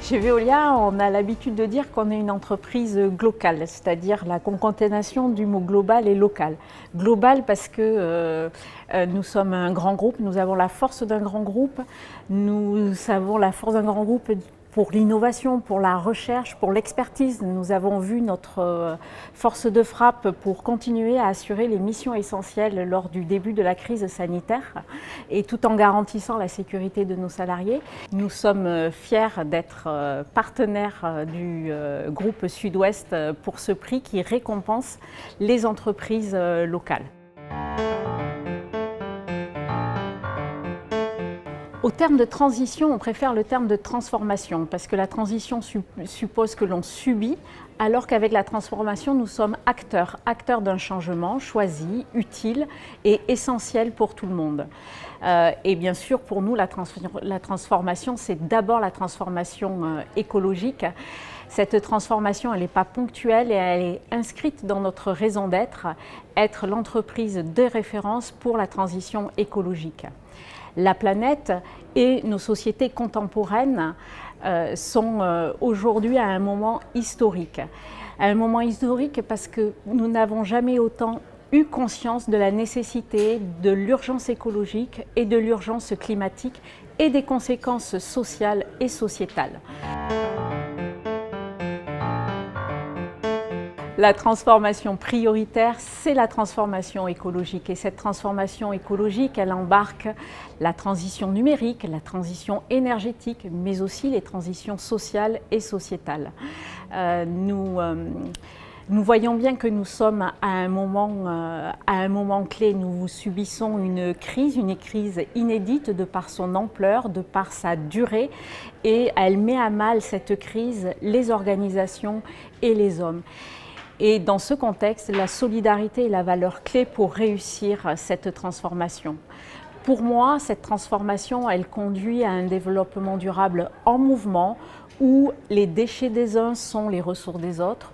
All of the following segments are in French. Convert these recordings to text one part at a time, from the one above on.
Chez Veolia, on a l'habitude de dire qu'on est une entreprise globale, c'est-à-dire la concaténation du mot global et local. Global parce que nous sommes un grand groupe, nous avons la force d'un grand groupe, nous avons la force d'un grand groupe pour l'innovation, pour la recherche, pour l'expertise. Nous avons vu notre force de frappe pour continuer à assurer les missions essentielles lors du début de la crise sanitaire et tout en garantissant la sécurité de nos salariés. Nous sommes fiers d'être partenaires du groupe Sud-Ouest pour ce prix qui récompense les entreprises locales. Au terme de transition, on préfère le terme de transformation parce que la transition suppose que l'on subit, alors qu'avec la transformation, nous sommes acteurs d'un changement choisi, utile et essentiel pour tout le monde. Et bien sûr, pour nous, la transformation, c'est d'abord la transformation écologique. Cette transformation, elle n'est pas ponctuelle et elle est inscrite dans notre raison d'être, être l'entreprise de référence pour la transition écologique. La planète et nos sociétés contemporaines sont aujourd'hui à un moment historique. À un moment historique parce que nous n'avons jamais autant eu conscience de la nécessité de l'urgence écologique et de l'urgence climatique et des conséquences sociales et sociétales. La transformation prioritaire, c'est la transformation écologique. Et cette transformation écologique, elle embarque la transition numérique, la transition énergétique, mais aussi les transitions sociales et sociétales. Nous voyons bien que nous sommes à un moment clé. Nous subissons une crise inédite de par son ampleur, de par sa durée, et elle met à mal cette crise les organisations et les hommes. Et dans ce contexte, la solidarité est la valeur clé pour réussir cette transformation. Pour moi, cette transformation, elle conduit à un développement durable en mouvement où les déchets des uns sont les ressources des autres,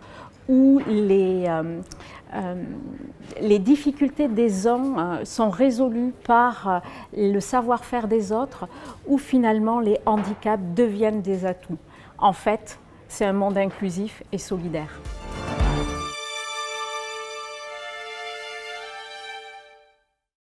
où les difficultés des uns sont résolues par le savoir-faire des autres, où finalement les handicaps deviennent des atouts. En fait, c'est un monde inclusif et solidaire.